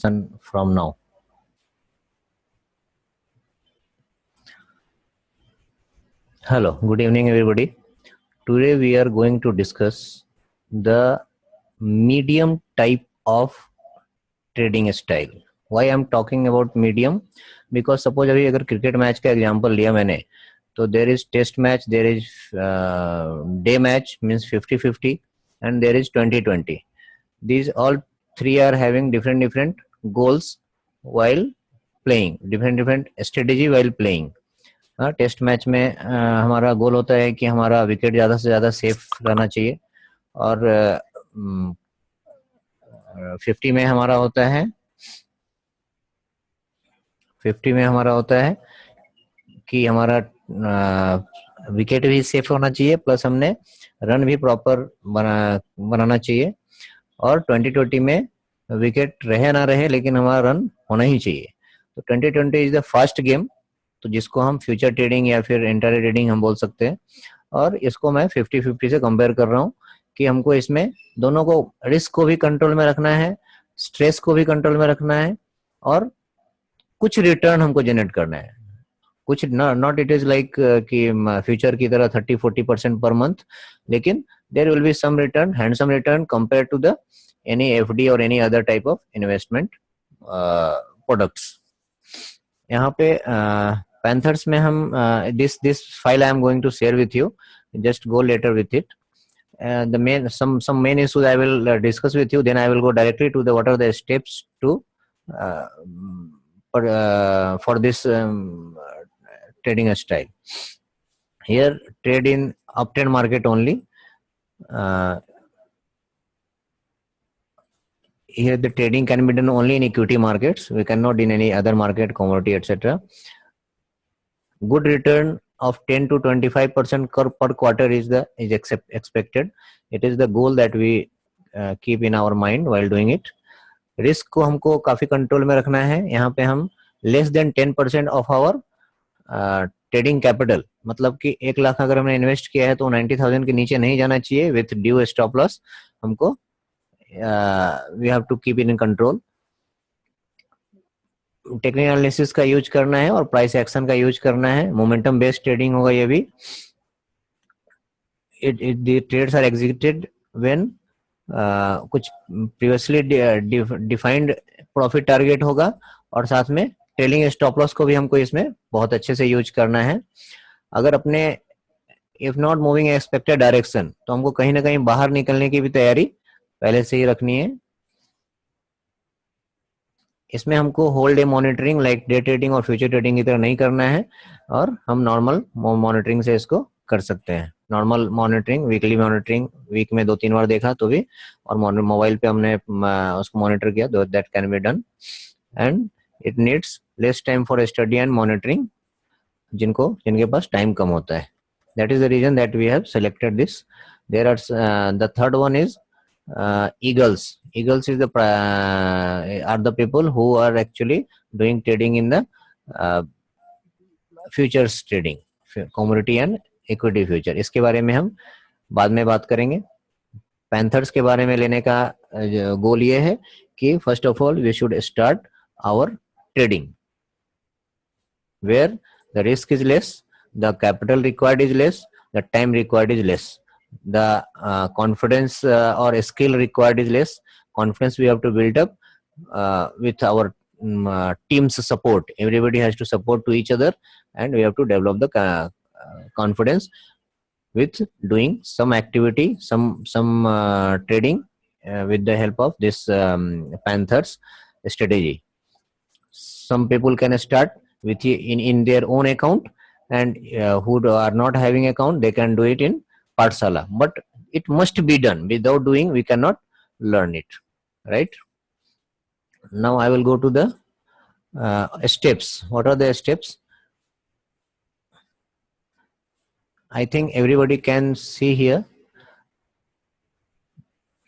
from now. Hello, good evening everybody. Today we are going to discuss the medium type of trading style. Why I am talking about medium? Because suppose अभी अगर cricket match का example लिया मैंने, तो there is test match, there is day match means 50-50 and there is 20-20. These all three are having different goals while playing, different strategy while playing. Test match में हमारा गोल होता है कि हमारा विकेट ज़्यादा से ज़्यादा सेफ रहना चाहिए, और 50 में हमारा होता है कि हमारा विकेट भी सेफ होना चाहिए, प्लस हमने रन भी प्रॉपर बनाना चाहिए, और 20-20 में विकेट रहे ना रहे लेकिन हमारा रन होना ही चाहिए. तो 20-20 इज द फर्स्ट गेम, तो जिसको हम फ्यूचर ट्रेडिंग या फिर इंट्राडे ट्रेडिंग हम बोल सकते हैं. और इसको मैं 50-50 से कंपेयर कर रहा हूँ कि हमको इसमें दोनों को, रिस्क को भी कंट्रोल में रखना है, स्ट्रेस को भी कंट्रोल में रखना है, और कुछ रिटर्न हमको जनरेट करना है. कुछ नॉट इट इज लाइक कि फ्यूचर की तरह 30-40% पर मंथ, लेकिन there will be some return, handsome return compare to the any FD और any other type of investment products. यहाँ पे पैंथर्स में हम this file I am going to share with you. Just go later with it. The main some main issues I will discuss with you. Then I will go directly to the what are the steps to for this trading style. Here trade in uptrend market only. Here the trading can be done only in equity markets. We cannot in any other market, commodity, etc. Good return of 10-25% per quarter is expected. It is the goal that we keep in our mind while doing it. Risk को हमको काफी control में रखना है. यहाँ पे हम less than 10% of our trading capital, मतलब कि 1 लाख अगर हमने इन्वेस्ट किया है तो 90,000 के नीचे नहीं जाना चाहिए विथ ड्यू स्टॉप लॉस. हमको we have to keep in control. Technical analysis का यूज करना है और प्राइस एक्शन का यूज करना है. मोमेंटम बेस्ड ट्रेडिंग होगा ये भी. The trades are executed when कुछ प्रीवियसली डिफाइंड प्रॉफिट टारगेट होगा, और साथ में ट्रेलिंग स्टॉप लॉस को भी हमको इसमें बहुत अच्छे से यूज करना है. अगर अपने if not moving expected direction, तो हमको कहीं ना कहीं बाहर निकलने की भी तैयारी पहले से ही रखनी है. इसमें हमको whole day monitoring like day trading और फ्यूचर ट्रेडिंग की तरह नहीं करना है, और हम नॉर्मल मॉनिटरिंग से इसको कर सकते हैं. Normal monitoring, weekly monitoring, week में 2-3 बार देखा तो भी, और मोबाइल पे हमने उसको मॉनिटर किया, that can be done. And it needs less time for study and monitoring, जिनके पास टाइम कम होता है. That is the reason that we have selected this. There are the third one is eagles. Eagles is are the people who are actually doing trading in the futures trading, commodity and equity future. इसके बारे में हम बाद में बात करेंगे. Panthers के बारे में लेने का गोल ये है कि first of all we should start our trading where the risk is less, the capital required is less, the time required is less, the confidence or skill required is less. Confidence we have to build up with our team's support. Everybody has to support to each other, and we have to develop the confidence with doing some activity, some trading with the help of this Panthers strategy. Some people can start with in their own account, and who are not having account, they can do it in Pathshala, but it must be done. Without doing, we cannot learn it, right? Now I will go to the steps. What are the steps? I think everybody can see here.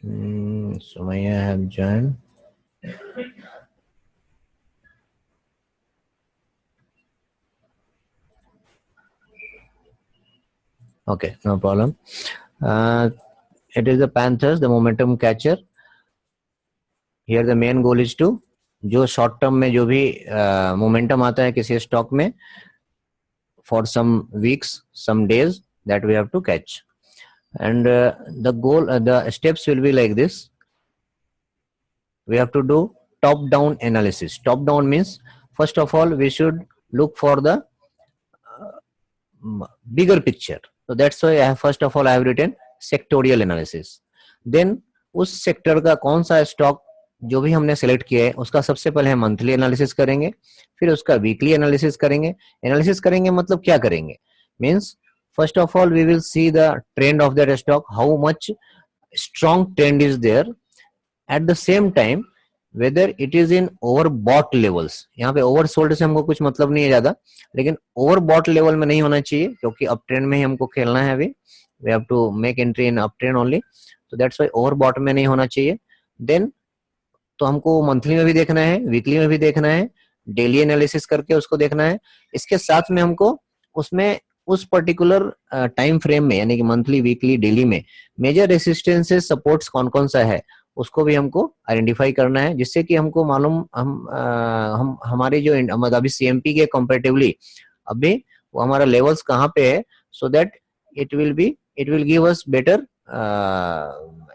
Sumaya have joined. Okay, no problem. It is the Panthers, the momentum catcher. Here the main goal is to जो short term में जो भी momentum आता है किसी stock में, for some weeks, some days, that we have to catch. And the steps will be like this. We have to do top down analysis. Top down means, first of all we should look for the bigger picture. So that's why first of all I have written sectorial analysis. Then उस sector का कौन सा stock जो भी हमने select किया है उसका सबसे पहले हम मंथली एनालिसिस करेंगे, फिर उसका वीकली एनालिसिस करेंगे. एनालिसिस करेंगे मतलब क्या करेंगे, means first of all we will see the trend of that stock, how much strong trend is there. At the same time whether it is in over bought levels. यहाँ पे over sold से हमको कुछ मतलब नहीं है ज्यादा, लेकिन ओवर बॉट लेवल में नहीं होना चाहिए क्योंकि अप ट्रेंड में ही हमको खेलना है. अभी we have to make entry in up trend only, तो दैट्स व्हाई ओवर बॉट में नहीं होना चाहिए. देन तो हमको मंथली में भी देखना है, वीकली में भी देखना है, डेली एनालिसिस करके उसको देखना है. इसके साथ में हमको उसमें उस पर्टिकुलर टाइम फ्रेम में यानी कि मंथली, वीकली, डेली में मेजर रेसिस्टेंसेस, सपोर्ट्स कौन कौन सा है उसको भी हमको आइडेंटिफाई करना है, जिससे कि हमको मालूम हम हमारे जो अभी सीएमपी के कंपैरेटिवली अभी वो हमारा लेवल्स कहाँ पे है, so that it will give us better,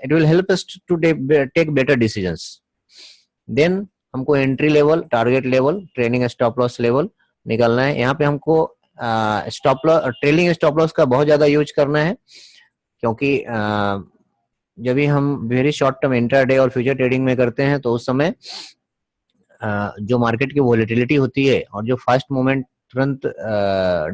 it will help us to take better decisions. Then हमको entry level, target level, trailing stop loss level निकालना है. यहाँ पे हमको stop loss, trailing stop loss का बहुत ज्यादा यूज करना है क्योंकि जब भी हम वेरी शॉर्ट टर्म इंट्राडे और फ्यूचर ट्रेडिंग में करते हैं तो उस समय जो मार्केट की वोलेटिलिटी होती है और जो फास्ट मूवमेंट तुरंत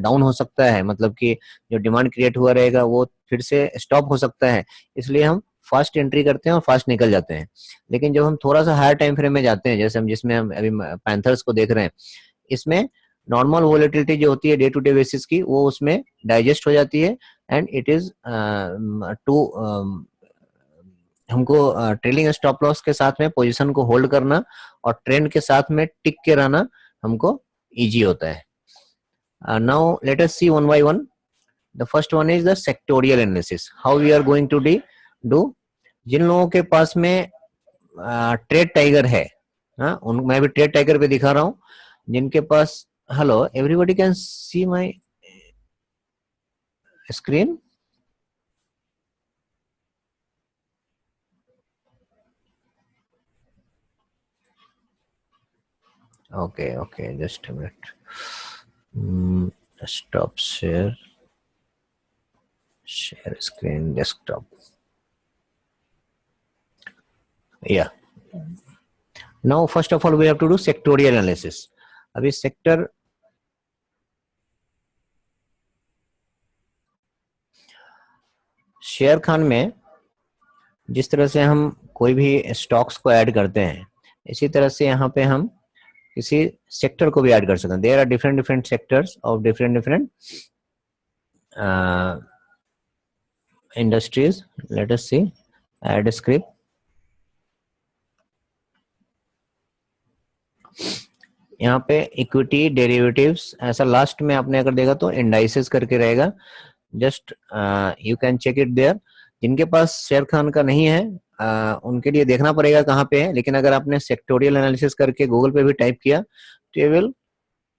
डाउन हो सकता है, मतलब कि जो डिमांड क्रिएट हुआ रहेगा वो फिर से स्टॉप हो सकता है, इसलिए हम फास्ट एंट्री करते हैं और फास्ट निकल जाते हैं. लेकिन जब हम थोड़ा सा हायर टाइम फ्रेम में जाते हैं, जैसे हम जिसमें हम अभी पैंथर्स को देख रहे हैं, इसमें नॉर्मल वोलेटिलिटी जो होती है डे टू डे बेसिस की वो उसमें डाइजेस्ट हो जाती है. एंड इट इज टू हमको ट्रेलिंग स्टॉप लॉस के साथ में पोजीशन को होल्ड करना और ट्रेंड के साथ में टिक के रहना हमको इजी होता है. Now let us see one by one. The first one is the sectorial analysis. How we are going to do. जिन लोगों के पास में ट्रेड टाइगर है, उन मैं भी ट्रेड टाइगर पे दिखा रहा हूं, जिनके पास, hello everybody can see my screen. Okay, just a minute. Stop share screen, desktop. Yeah. Now first of all we have to do sectorial analysis. अभी सेक्टर, शेयर खान में जिस तरह से हम कोई भी स्टॉक्स को ऐड करते हैं, इसी तरह से यहाँ पे हम किसी सेक्टर को भी ऐड कर सकते हैं. There are different sectors of different industries. Let us see add script. यहाँ पे इक्विटी, डेरिवेटिव्स, ऐसा लास्ट में आपने अगर देखा तो इंडाइसेस करके रहेगा. Just you can check it there. जिनके पास शेयर खान का नहीं है उनके लिए देखना पड़ेगा कहाँ पे है, लेकिन अगर आपने सेक्टोरियल एनालिसिस करके गूगल पे भी टाइप किया तो ये विल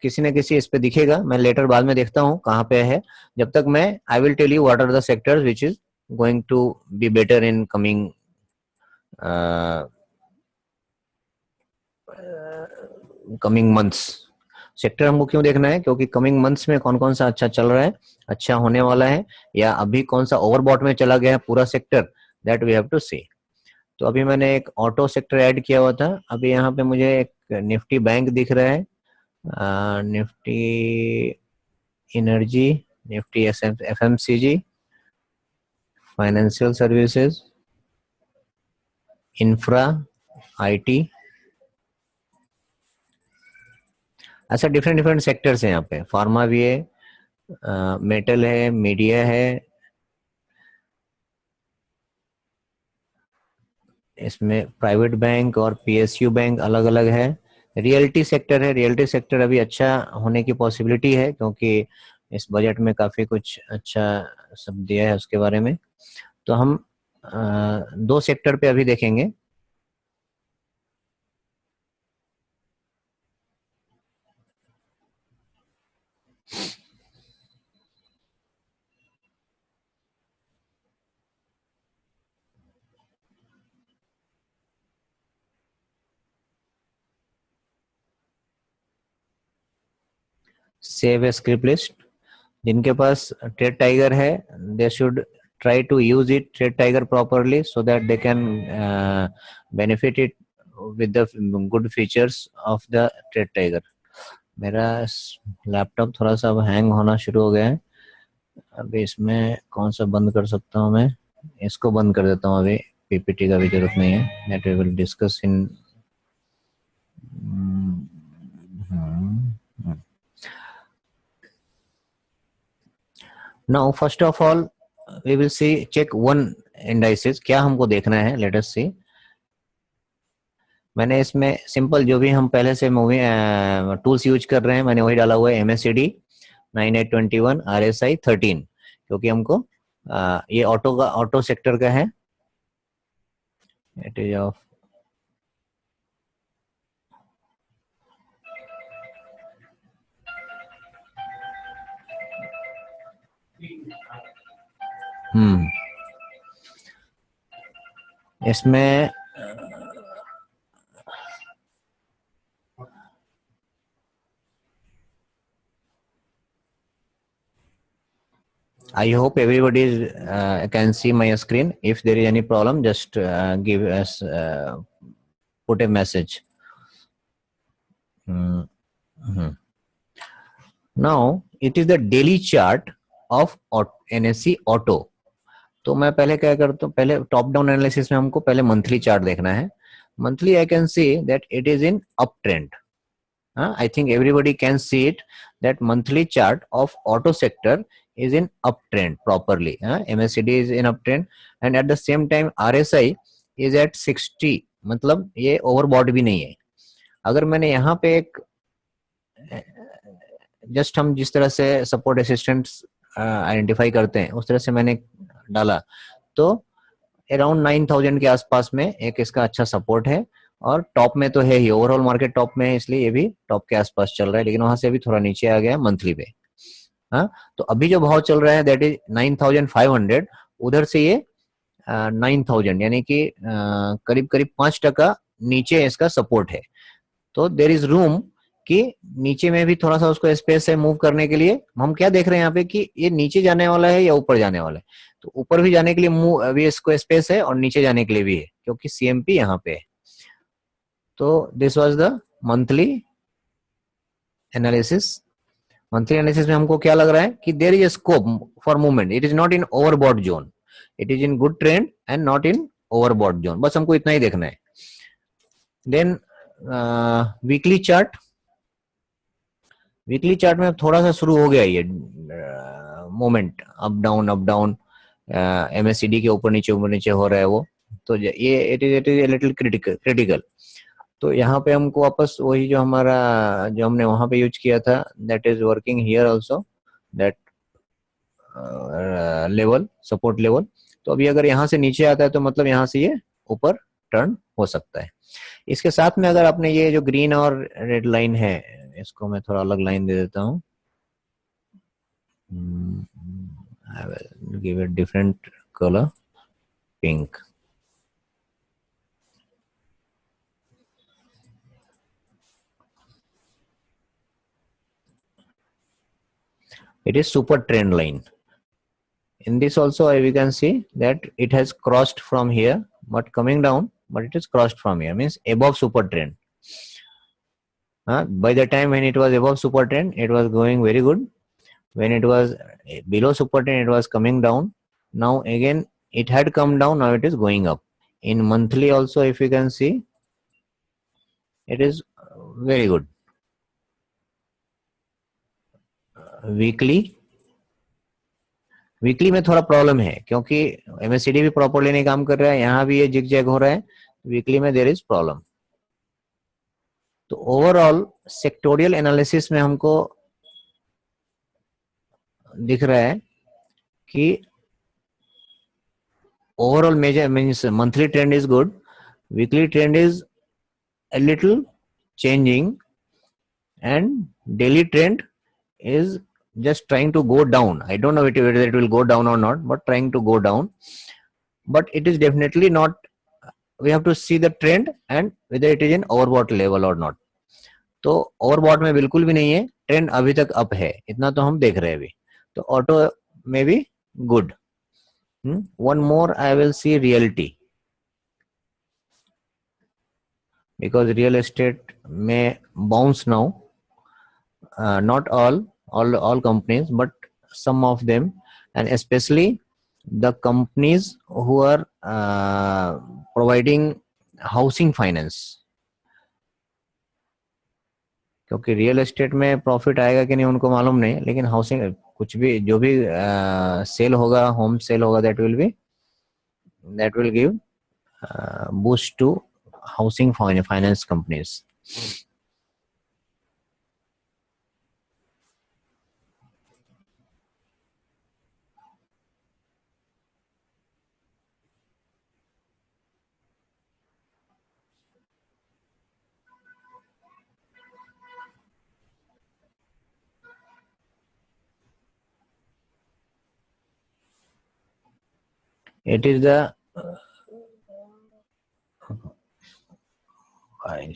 किसी न किसी इस पे दिखेगा. मैं लेटर बाद में देखता हूँ कहाँ पे है. जब तक मैं I will tell you what are the sectors which is going to be better in coming months. Sector हमको क्यों देखना है, क्योंकि कमिंग मंथ्स में कौन कौन सा अच्छा चल रहा है, अच्छा होने वाला है, या अभी कौन सा ओवरबॉट में चला गया है पूरा sector, that we have to see. तो अभी मैंने एक ऑटो सेक्टर ऐड किया हुआ था. अभी यहाँ पे मुझे एक निफ्टी बैंक दिख रहा है, Nifty energy, Nifty FMCG, financial services, infra, IT, ऐसा डिफरेंट सेक्टर्स हैं यहाँ पे. फार्मा भी है, मेटल है, मीडिया है, इसमें प्राइवेट बैंक और पीएसयू बैंक अलग अलग है. रियल्टी सेक्टर है. रियल्टी सेक्टर अभी अच्छा होने की पॉसिबिलिटी है क्योंकि इस बजट में काफी कुछ अच्छा सब दिया है उसके बारे में. तो हम दो सेक्टर पे अभी देखेंगे. सेव ए स्क्रिप्ट लिस्ट. जिनके पास ट्रेड टाइगर है, they should try to use it trade tiger properly so that they can benefit it with the good features of the trade tiger. मेरा लैपटॉप थोड़ा सा अब हैंग होना शुरू हो गया है. अभी इसमें कौन सा बंद कर सकता हूँ मैं? इसको बंद कर देता हूँ. अभी पीपीटी का भी जरूरत नहीं है. That we will discuss in. Now first of all we will see check one indices. क्या हमको देखना है? let us see. मैंने इसमें सिंपल जो भी हम पहले से मूवी टूल्स यूज कर रहे हैं मैंने वही डाला हुआ है. MACD 9821 RSI 13 क्योंकि हमको ये ऑटो सेक्टर का है. इट इज ऑफ इसमें I hope everybody is, can see my screen. If there is any problem, just give us put a message. Now it is the daily chart of NSE Auto. तो मैं पहले क्या करता हूँ, पहले top down analysis में हमको पहले मंथली चार्ट देखना है. Monthly I can see that it is in up trend. I think everybody can see it that monthly chart of auto sector is in uptrend properly. MACD is in uptrend and at the same time RSI is at 60. मतलब ये overbought भी नहीं है. अगर मैंने यहाँ पे एक जस्ट हम जिस तरह से सपोर्ट असिस्टेंट्स आइडेंटिफाई करते हैं उस तरह से मैंने डाला तो अराउंड 9000 के आसपास में एक इसका अच्छा सपोर्ट है. और टॉप में तो है ही, ओवरऑल मार्केट टॉप में है इसलिए ये भी टॉप के आसपास चल रहा है. लेकिन वहां से अभी थोड़ा नीचे आ गया मंथली पे. तो अभी जो भाव चल रहा है दैट इज 9500. उधर से ये 9000 यानी कि करीब करीब 5% नीचे इसका सपोर्ट है. तो देयर इज रूम कि नीचे में भी थोड़ा सा उसको स्पेस है मूव करने के लिए. हम क्या देख रहे हैं यहाँ पे कि ये नीचे जाने वाला है या ऊपर जाने वाला है. तो ऊपर भी जाने के लिए मूव अभी इसको स्पेस है और नीचे जाने के लिए भी है क्योंकि CMP यहाँ पे है. तो this was the monthly analysis. Monthly analysis में हमको क्या लग रहा है कि there is a scope for movement. It is not in overbought zone. It is in good trend and not in overbought zone. बस हमको इतना ही देखना है. Then weekly chart. Weekly chart में थोड़ा सा शुरू हो गया ये मोमेंट अप डाउन. MACD के ऊपर नीचे हो रहा है वो. तो ये इट इज लिटिल क्रिटिकल. तो यहाँ पे हमको वापस वही जो हमने वहां पे यूज किया था that is working here also. That level support level. तो अभी अगर यहाँ से नीचे आता है तो मतलब यहाँ से ये ऊपर टर्न हो सकता है. इसके साथ में अगर आपने ये जो ग्रीन और रेड लाइन है इसको मैं थोड़ा अलग लाइन दे देता हूँ. I will give a different color, pink. It is super trend line. In this also we can see that it has crossed from here but coming down, but it is crossed from here means above super trend. By the time when it was above super trend it was going very good. When it was below super trend it was coming down. Now again it had come down, now it is going up. In monthly also if you can see it is very good. Weekly में थोड़ा problem है क्योंकि MACD भी properly नहीं काम कर रहा है. यहाँ भी ये जिग जैग हो रहा है. वीकली में देयर इज प्रॉब्लम. तो ओवरऑल सेक्टोरियल एनालिसिस में हमको दिख रहा है कि overall major means monthly trend is good. Weekly trend is a little changing and daily trend is just trying to go down. I don't know whether it will go down or not, but trying to go down. But it is definitely not. We have to see the trend and whether it is in overbought level or not. तो overbought में बिल्कुल भी नहीं है, trend अभी तक up है, इतना तो हम देख रहे हैं अभी। तो ऑटो में भी good. One more I will see reality, because real estate में bounce now, not all companies, but some of them, and especially the companies who are providing housing finance, क्योंकि रियल एस्टेट में profit आएगा कि नहीं उनको मालूम नहीं, लेकिन हाउसिंग कुछ भी जो भी सेल होगा, होम सेल होगा, that will give boost to housing finance companies. It is the I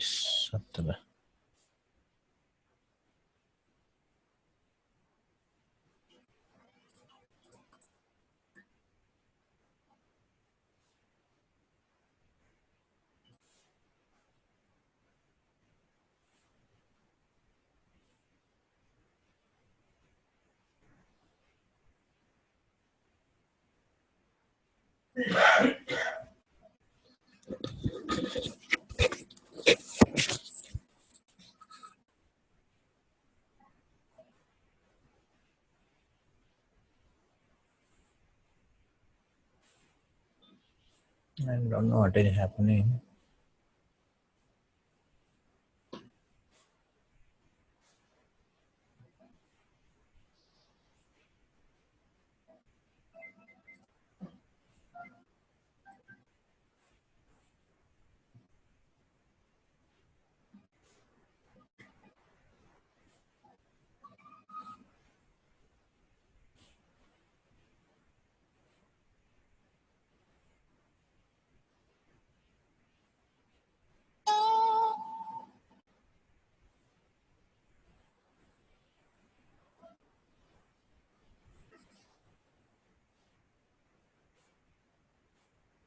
don't know what is happening.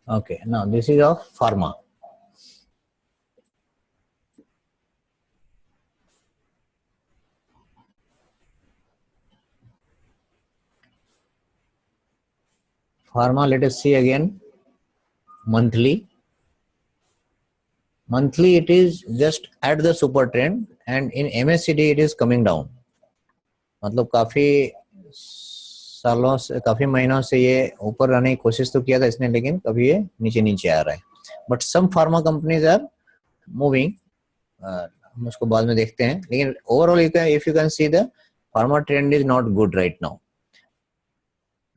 Okay, now this is of pharma. Pharma, let us see again. Monthly it is just at the super trend, and in MACD it is coming down. मतलब काफी सालों से, काफी महीनों से ये ऊपर रहने की कोशिश तो किया था इसने, लेकिन कभी ये नीचे नीचे आ रहा है. But some pharma companies are moving, हम उसको बाद में देखते हैं. लेकिन overall if you can see the pharma trend is not good right now.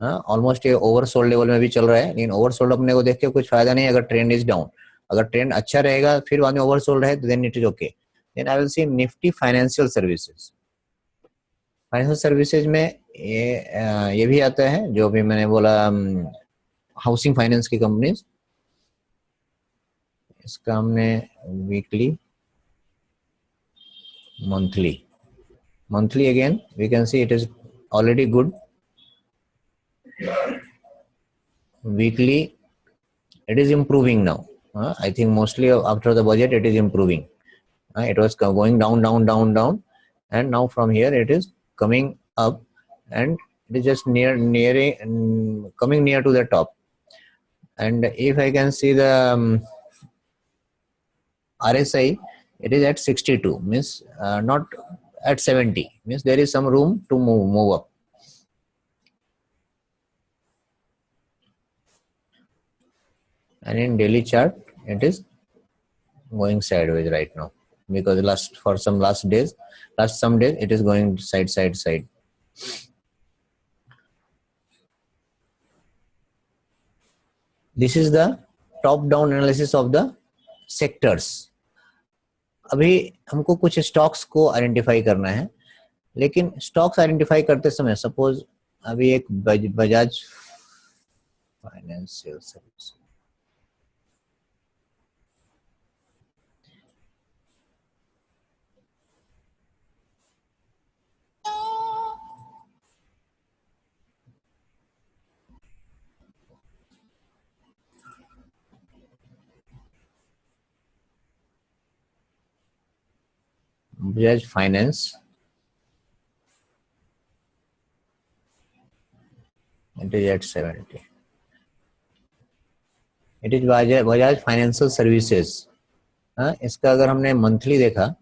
Almost ये ओवरसोल्ड लेवल में भी चल रहा है, लेकिन ओवरसोल्ड अपने को देख के कुछ फायदा नहीं अगर ट्रेंड इज डाउन. अगर ट्रेंड अच्छा रहेगा फिर बाद में ओवरसोल्ड है, then it is okay. Then I will see Nifty financial services. Financial services में ये भी आता है जो भी मैंने बोला, हाउसिंग फाइनेंस की कंपनीज. इसका हमने weekly, monthly again we can see it is already good. Weekly it is improving now. I think mostly after the budget it is improving. It was going down, and now from here it is coming up, and it is just coming near to the top. And if I can see the RSI, it is at 62, means not at 70, means there is some room to move up. And in daily chart it is going sideways right now, because last some days it is going side. This is the top down analysis of the sectors. अभी हमको कुछ stocks को identify करना है, लेकिन stocks identify करते समय suppose अभी एक Bajaj financial service, Bajaj Finance, it is at 70. It is Bajaj Financial Services. हाँ, इसका अगर हमने मंथली देखा,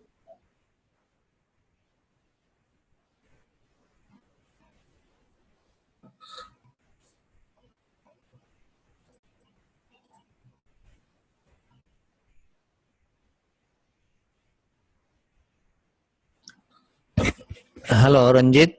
hello Ranjit,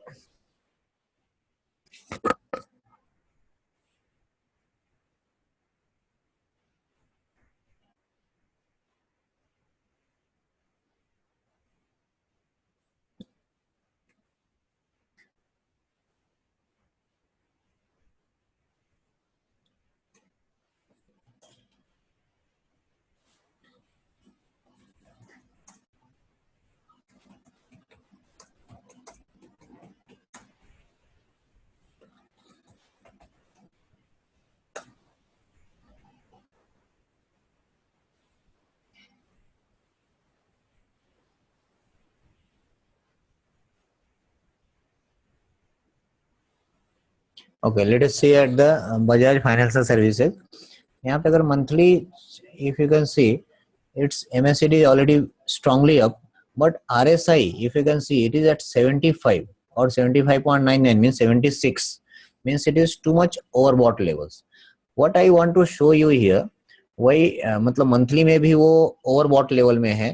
okay let us see at the Bajaj financial services. यहाँ पे अगर monthly if you can see its MACD is already strongly up, but RSI if you can see it is at 75 or 75.99 means 76 means it is too much overbought levels. What I want to show you here वही मतलब monthly में भी वो overbought level में है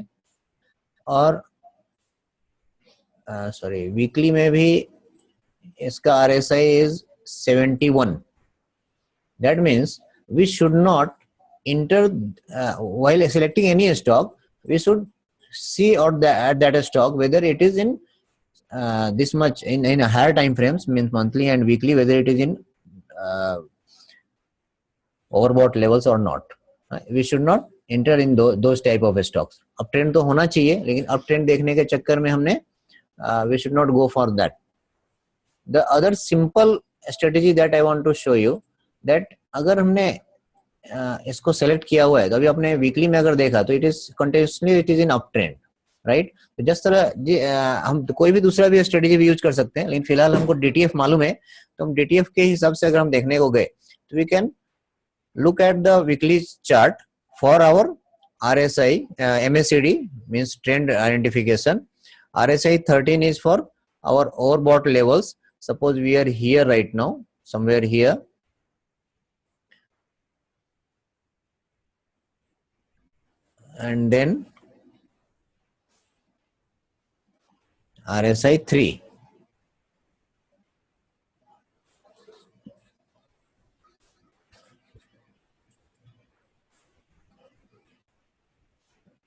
और sorry weekly में भी इसका RSI is 71. That means we should not enter while selecting any stock. We should see at that stock whether it is in this much in a higher time frames means monthly and weekly, whether it is in overbought levels or not. We should not enter in those type of stocks. Up trend तो होना चाहिए लेकिन up trend देखने के चक्कर में हमने we should not go for that. The other simple strategy that I want to show you that अगर हमने इसको सेलेक्ट किया हुआ है तो अभी अपने वीकली में अगर देखा तो it is continuously it is in up trend right. तो जिस तरह हम कोई भी दूसरा भी स्ट्रेटेजी भी यूज कर सकते हैं लेकिन फिलहाल हमको DTF मालूम है तो हम DTF के हिसाब से अगर हम देखने को गए तो we can look at the weekly chart for our RSI MACD means trend identification. RSI 13 is for our overbought levels. Suppose we are here right now, somewhere here, and then RSI 3.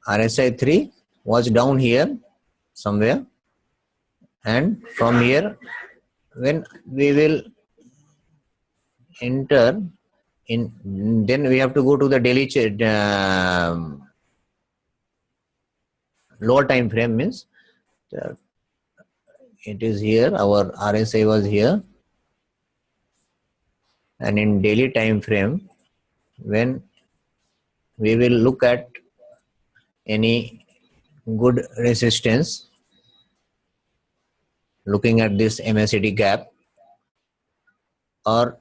RSI 3 was down here somewhere, and from here when we will enter in, then we have to go to the daily lower time frame means it is here, our RSI was here, and in daily time frame when we will look at any good resistance looking at this MACD gap, or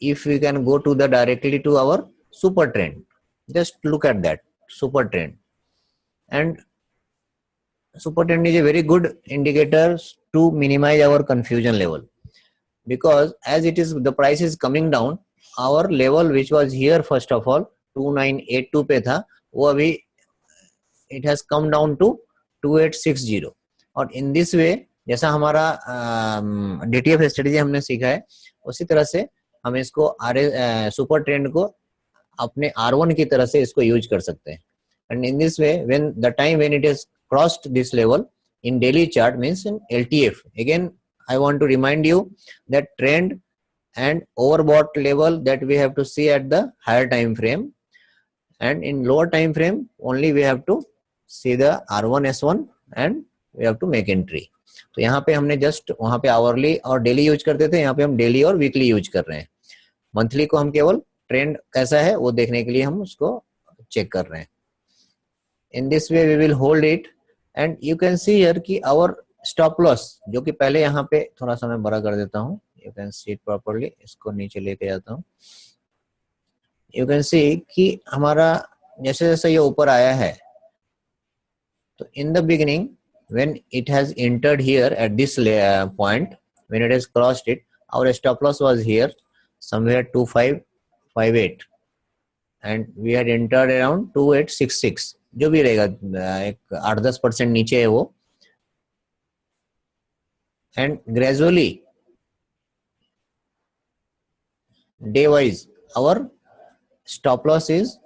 if we can go to the directly to our super trend, just look at that super trend. And super trend is a very good indicator to minimize our confusion level, because as it is the price is coming down, our level which was here first of all 2982 पे था वो अभी it has come down to 2860. और in this way जैसा हमारा DTF strategy हमने सीखा है उसी तरह से हम इसको सुपर ट्रेंड को अपने R1 की तरह से इसको यूज कर सकते हैं. And in this way when the time when it has crossed this level in daily chart means in LTF, again I want to remind you that trend and overbought level that we have to see at the higher time frame, and in lower time frame only we have to see the R1 S1 and we have to make entry. तो यहाँ पे हमने just वहां पे hourly और daily use करते थे, यहाँ पे हम डेली और वीकली यूज कर रहे हैं. मंथली को हम केवल ट्रेंड कैसा है वो देखने के लिए हम उसको चेक कर रहे हैं. In this way we will hold it and you can see here कि आवर स्टॉप लॉस, जो कि पहले यहाँ पे थोड़ा सा मैं बड़ा कर देता हूँ, you can see it properly, इसको नीचे लेके जाता हूँ। यू कैन सी कि हमारा जैसे जैसे ये ऊपर आया है, तो in the beginning when it has entered here at this point, when it has crossed it, our stop loss was here somewhere 2558 and we had entered around 2866, जो भी रहेगा एक 8-10% नीचे है वो, and gradually day wise our stop loss is,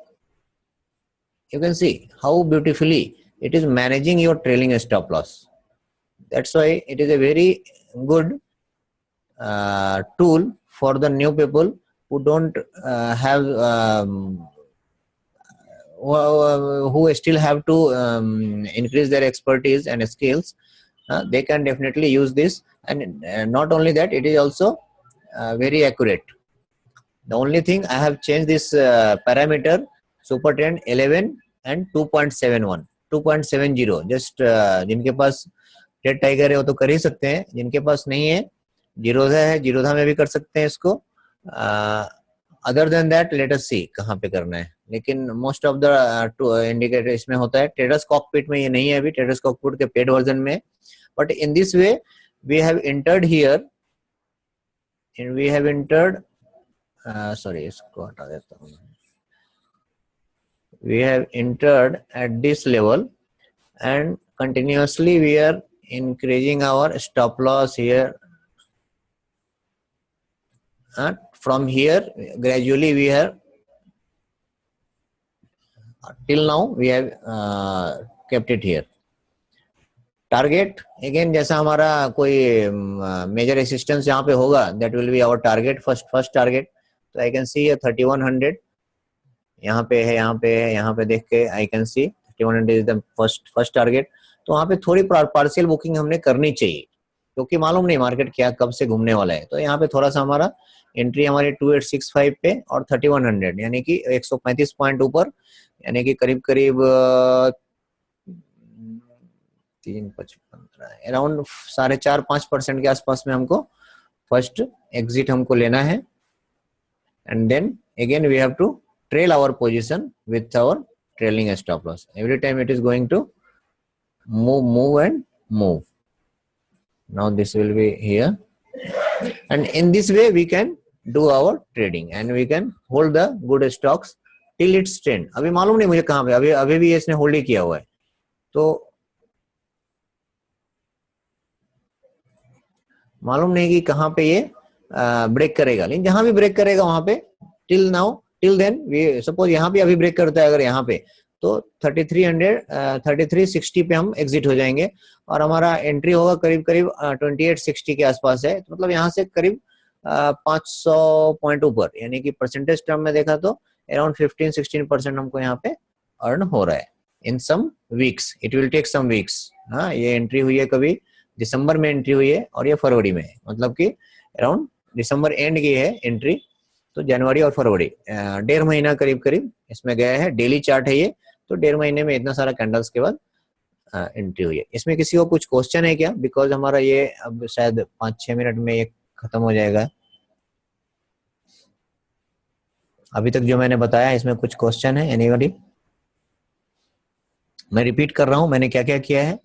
you can see how beautifully it is managing your trailing stop loss. That's why it is a very good tool for the new people who don't have who still have to increase their expertise and skills. They can definitely use this, and not only that, it is also very accurate. The only thing I have changed this parameter super trend 11 and 2.71 2.70, just जिनके पास trade tiger है वो तो कर ही सकते हैं, जिनके पास नहीं है जीरोधा है, जीरोधा में भी कर सकते हैं इसको। Other than that let us see कहाँ पे करना है, लेकिन मोस्ट ऑफ द इंडिकेटर इसमें होता है। ट्रेडर्स कॉकपिट में ये नहीं है अभी, ट्रेडर्स कॉकपिट के पेड वर्जन में, but in this way we have entered here and we have entered, sorry इसको हटा देता हूँ, we have entered at this level and continuously we are increasing our stop loss here. From here gradually we have till now we have kept it here. Target again जैसा हमारा कोई major resistance यहाँ पे होगा, that will be our target, first target. तो I can see 3100 यहाँ पे है, यहाँ पे है, यहाँ पे देख के I can see 3100 is the first target. तो वहाँ पे थोड़ी पार्शियल बुकिंग हमने करनी चाहिए, क्योंकि मालूम नहीं मार्केट क्या कब से घूमने वाला है। तो यहाँ पे थोड़ा सा हमारा एंट्री हमारी 2865 पे और 3100 यानी कि 135 पॉइंट ऊपर, यानी कि करीब करीब 3.55 अराउंड 4.5% के आसपास में हमको फर्स्ट एग्जिट हमको लेना है। And then again we have to trail our position with our trailing stop loss. Every time it is going to move and move. Now this will be here, and in this way we can do our trading and we can hold the good stocks till its trend. अभी मालूम नहीं मुझे कहाँ पे, अभी भी इसने hold ही किया हुआ है, तो मालूम नहीं कि कहाँ पे ये ब्रेक करेगा, लेकिन जहां भी ब्रेक करेगा वहां पे till now till then we suppose यहाँ पे अभी ब्रेक करता है अगर यहाँ पे, तो 3360 पे हम एग्जिट हो जाएंगे और हमारा एंट्री होगा करीब करीब 2860 के आसपास है। तो मतलब यहाँ से करीब 500 पॉइंट ऊपर, यानी कि परसेंटेज टर्म में देखा तो अराउंड 15-16% हमको यहाँ पे अर्न हो रहा है in some weeks. It will take some weeks. हाँ, ये एंट्री हुई है कभी दिसंबर में एंट्री हुई है और ये फरवरी में है, मतलब कि अराउंड दिसंबर एंड की है एंट्री, तो जनवरी और फरवरी 1.5 महीना करीब करीब इसमें गया है। डेली चार्ट है ये, तो 1.5 महीने में इतना सारा कैंडल्स के बाद एंट्री हुई है। इसमें किसी को कुछ क्वेश्चन है क्या? बिकॉज हमारा ये अब शायद 5-6 मिनट में ये खत्म हो जाएगा। अभी तक जो मैंने बताया इसमें कुछ क्वेश्चन है एनीबॉडी? मैं रिपीट कर रहा हूं मैंने क्या क्या किया है।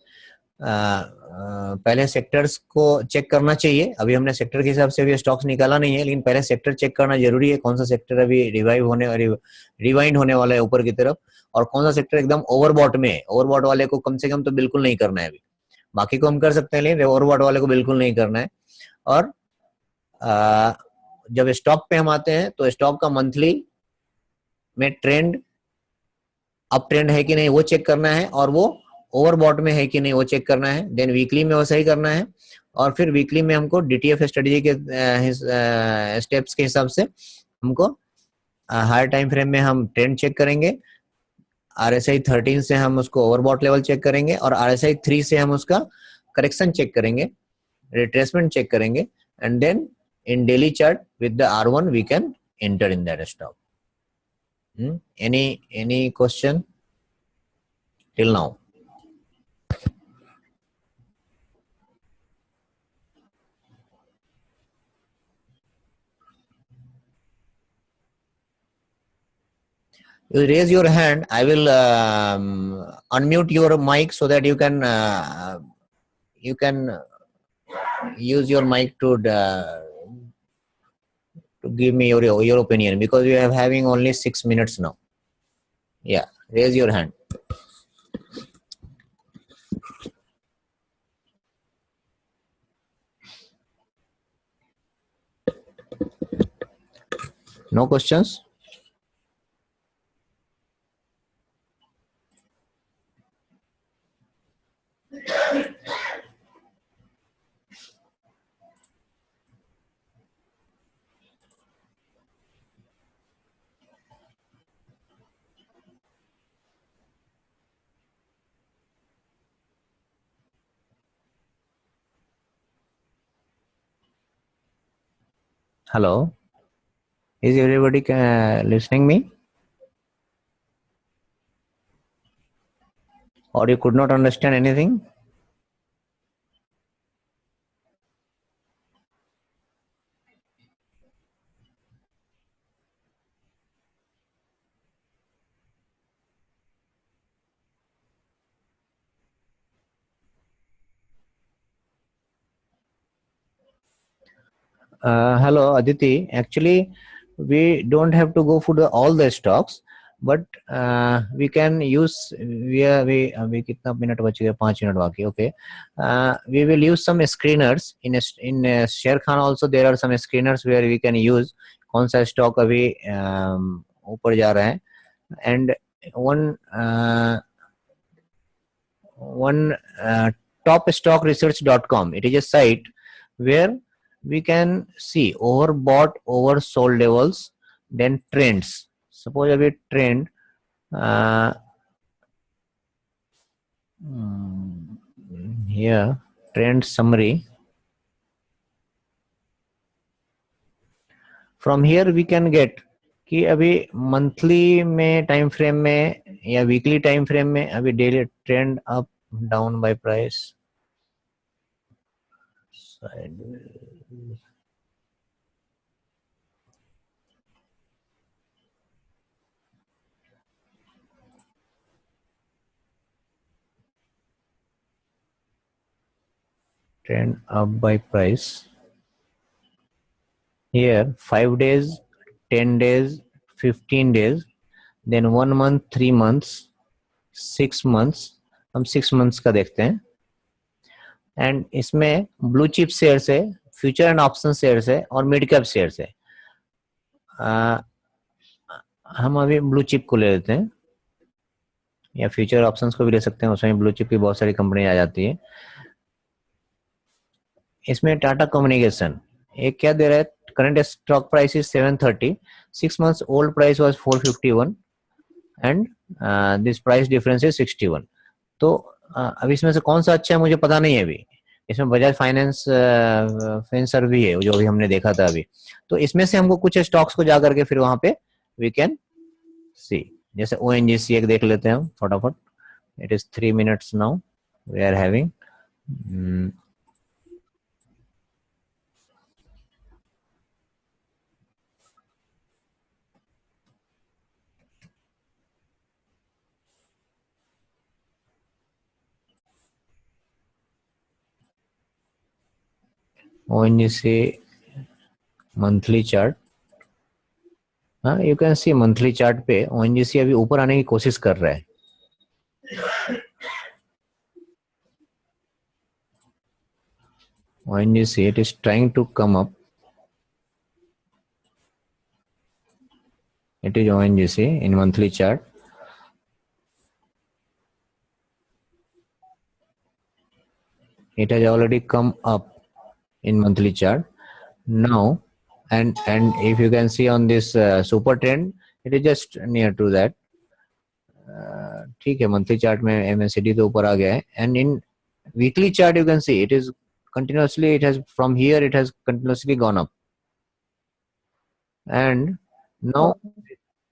पहले सेक्टर्स को चेक करना चाहिए। अभी हमने सेक्टर के हिसाब से अभी स्टॉक्स निकाला नहीं है, लेकिन पहले सेक्टर चेक करना जरूरी है। कौन सा सेक्टर अभी रिवाइंड होने वाला है ऊपर की तरफ, और कौन सा सेक्टर एकदम ओवरबॉट में है। ओवरबॉट वाले को कम से कम तो बिल्कुल नहीं करना है। अभी बाकी को हम कर सकते हैं, लेकिन ओवरबॉट वाले को बिल्कुल नहीं करना है। और जब स्टॉक पे हम आते हैं तो स्टॉक का मंथली में ट्रेंड अप ट्रेंड है कि नहीं वो चेक करना है, और वो ओवरबॉट में है कि नहीं वो चेक करना है। देन वीकली में वैसा ही करना है, और फिर वीकली में हमको डीटीएफ स्ट्रेटजी के स्टेप्स के हिसाब से हमको हायर टाइम फ्रेम में हम ट्रेंड चेक करेंगे। RSI 13 से हम उसको ओवरबॉट लेवल चेक करेंगे, और RSI 3 से हम उसका करेक्शन चेक करेंगे, रिट्रेसमेंट चेक करेंगे, and then in daily chart with the R1 we can enter in that stock. Any question till now? You raise your hand. I will unmute your mic so that you can use your mic to give me your opinion, because we are having only 6 minutes now. Yeah, raise your hand. No questions? Hello, is everybody listening me, or you could not understand anything? Hello, Aditi. Actually, we don't have to go for all the stocks, but we can use. We कितना minute बच गया? 5 minute बाकी. Okay. We will use some screeners in Sharekhan also. There are some screeners where we can use कौन सा stock अभी ऊपर जा रहा है, and one topstockresearch.com. It is a site where we can see overbought, oversold levels, then trends. Suppose अभी trend here, trend summary. From here we can get कि अभी मंथली में टाइम फ्रेम में या वीकली टाइम फ्रेम में अभी daily trend up down by price, trend up by price. Here 5 days, 10 days, 15 days, then 1 month, 3 months, 6 months. हम 6 months का देखते हैं. एंड इसमें ब्लू चिप शेयर्स है, फ्यूचर एंड ऑप्शन शेयर्स है, और मिड कैप शेयर्स है. हम अभी ब्लू चिप को ले लेते हैं, या फ्यूचर ऑप्शंस को भी ले सकते हैं. उसमें ब्लू चिप की बहुत सारी कंपनी आ जाती है. इसमें टाटा कम्युनिकेशन एक क्या दे रहा है, current stock price is 730, 6 months old price was 451 and this price difference is 61. तो अब इसमें से कौन सा अच्छा है मुझे पता नहीं है अभी. इसमें बजाज फाइनेंस फिनसर्व भी है जो अभी हमने देखा था अभी. तो इसमें से हमको कुछ स्टॉक्स को जाकर के फिर वहां पे वी कैन सी. जैसे ओएनजीसी एक देख लेते हैं हम फटाफट. It is 3 minutes now we are having. ONGC monthly chart. हाँ, you can see monthly chart पे ONGC अभी ऊपर आने की कोशिश कर रहा है. ONGC it is trying to come up. It is ONGC in monthly chart. It has already come up in monthly chart now, and if you can see on this super trend, it is just near to that. ठीक है, monthly chart में MACD तो ऊपर आ गया है. And in weekly chart you can see it is continuously, it has from here it has continuously gone up, and now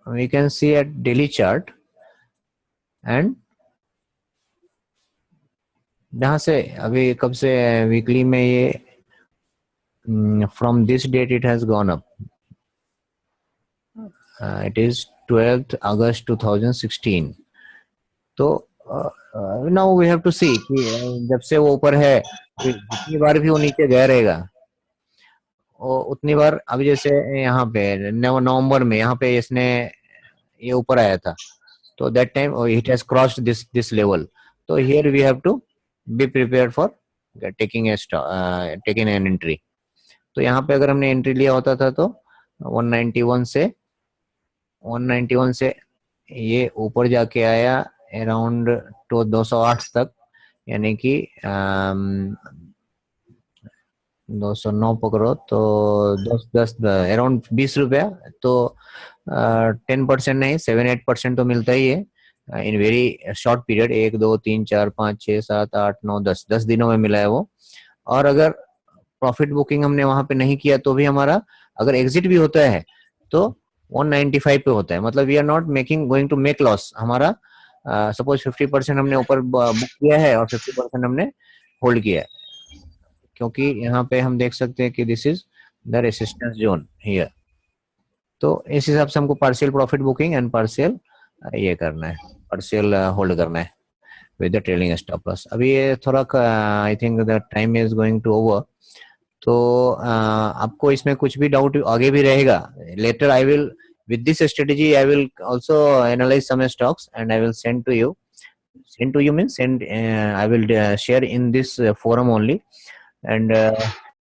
we can see at daily chart. and जहां से अभी कब से वीकली में ये from this date it has gone up. It is 12th August 2016. तो now we have to सी कि जब से वो ऊपर है जितनी बार भी वो नीचे गया रहेगा उतनी बार, अभी जैसे यहाँ पे नवंबर में यहाँ पे इसने ये ऊपर आया था, तो that time it has crossed this level, तो here we have to be prepared for taking an entry. तो यहाँ पे अगर हमने एंट्री लिया होता था तो 191 से ये ऊपर जाके आया अराउंड तो 208 तक, यानी कि 209 पकड़ो तो 10 अराउंड 20 रुपया, तो 10% नहीं 7-8% तो मिलता ही है इन वेरी शॉर्ट पीरियड, 1 2 3 4 5 6 7 8 9 10 दिनों में मिला है वो। और अगर प्रॉफिट बुकिंग हमने वहां पे नहीं किया तो भी हमारा अगर एग्जिट भी होता है तो 195 पे होता है, मतलब we are not making going to make loss. हमारा सपोज 50% हमने ऊपर बुक किया है और 50% हमने होल्ड किया है, क्योंकि यहाँ पे हम देख सकते हैं कि this is the resistance zone here. तो इस हिसाब से हमको partial profit booking and partial ये करना है, पार्शियल होल्ड करना है with the trailing stop loss. अभी ये थोड़ा I think the time is going to over, तो आपको इसमें कुछ भी डाउट आगे भी रहेगा, later I will with this strategy I will also analyze some stocks and I will send to you means send I will share in this forum only, and